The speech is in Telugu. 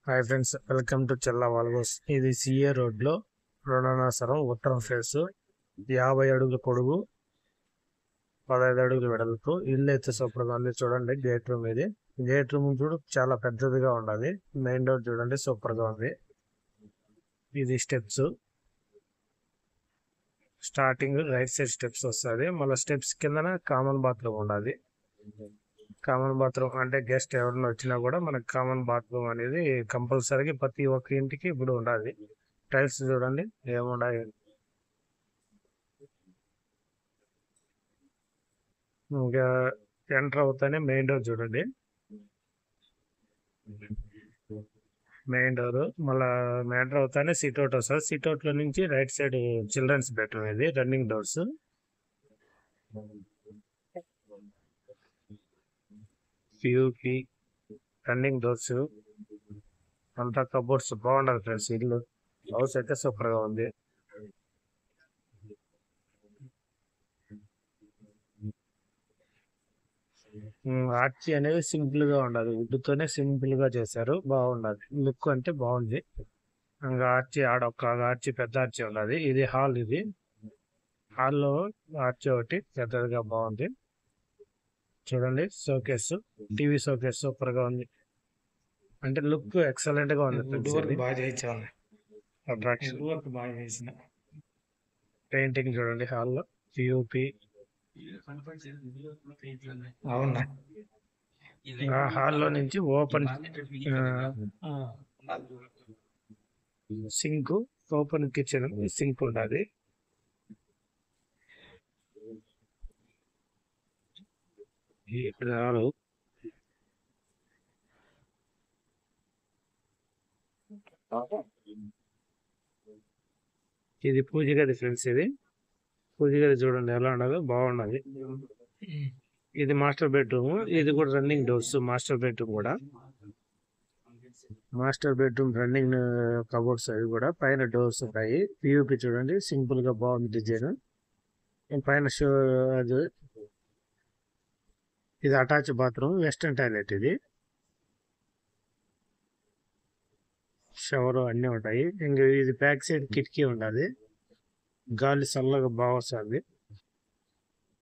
హాయ్ ఫ్రెండ్స్, వెల్కమ్ టు చెల్లా వాల్గోస్. ఇది సిఏ రోడ్లో రుణనాసరం ఉత్తరం ఫేస్ 50 అడుగుల పొడుగు 15 అడుగుల వెడల్పు ఇల్లు అయితే సూపర్గా ఉంది. చూడండి గేట్ రూమ్, ఇది గేట్ రూమ్ చూడు చాలా పెద్దదిగా ఉన్నది. మెయిన్ డోర్ చూడండి సూపర్గా ఉంది. ఇది steps, starting right side steps వస్తుంది. మళ్ళీ స్టెప్స్ కిందన కామన్ బాత్రూమ్ ఉన్నది. కామన్ బాత్రూమ్ అంటే గెస్ట్ ఎవరైనా వచ్చినా కూడా మనకు కామన్ బాత్రూమ్ అనేది కంపల్సరీగా ప్రతి ఒక్క ఇంటికి ఇప్పుడు ఉండాలి. టైల్స్ చూడండి ఏముండాలి. ఇంకా ఎంటర్ అవుతానే మెయిన్ డోర్ చూడండి, మెయిన్ డోర్. మళ్ళీ ఎంటర్ అవుతానే సిట్అవుట్ వస్తుంది. సిట్అవుట్ లో నుంచి రైట్ సైడ్ చిల్డ్రన్స్ బెడ్రూమ్, ఇది running doors. PUP running doors, అంతా కబోర్డ్స్ బాగుండదు ఫ్రెండ్స్. ఇల్లు హౌస్ అయితే సూపర్ గా ఉంది. ఆర్చి అనేది సింపుల్ గా ఉండదు, వుడ్ తోనే సింపుల్ గా చేశారు, బాగుండదు లుక్ అంటే బాగుంది. ఇంకా ఆర్చి ఆడొక్క ఆర్చి పెద్ద ఆర్చి ఉన్నది. ఇది హాల్, ఇది హాల్లో ఆర్చి ఒకటి పెద్దదిగా బాగుంది. చూడండి షోకేస్, టీవీ షోకేస్ సూపర్ గా ఉంది. అంటే లుక్ ఎక్సలెంట్ గా ఉంది. పెయింటింగ్ చూడండి హాల్లో, పియూపి. అవునా, హాల్లో నుంచి open sink, open kitchen, sink ఉన్నది. ఇది పూజ గది ఫ్రెండ్స్, ఇది పూజ గది చూడండి ఎలా ఉండదు, బాగున్నది. ఇది మాస్టర్ బెడ్రూమ్, ఇది కూడా రన్నింగ్ డోర్స్. మాస్టర్ బెడ్రూమ్ కూడా, మాస్టర్ బెడ్రూమ్ రన్నింగ్ కబోర్డ్స్, అవి కూడా పైన డోర్స్ ఉంటాయి. పియూపి చూడండి సింపుల్ గా బాగుంది డిజైన్. పైన షో అది, ఇది అటాచ్ బాత్రూమ్, వెస్టర్న్ టాయిలెట్, ఇది షవర్ అన్నీ ఉంటాయి. ఇంకా ఇది బ్యాక్ సైడ్ కిటికీ ఉండాలి, గాలి చల్లగా బాగా వస్తుంది.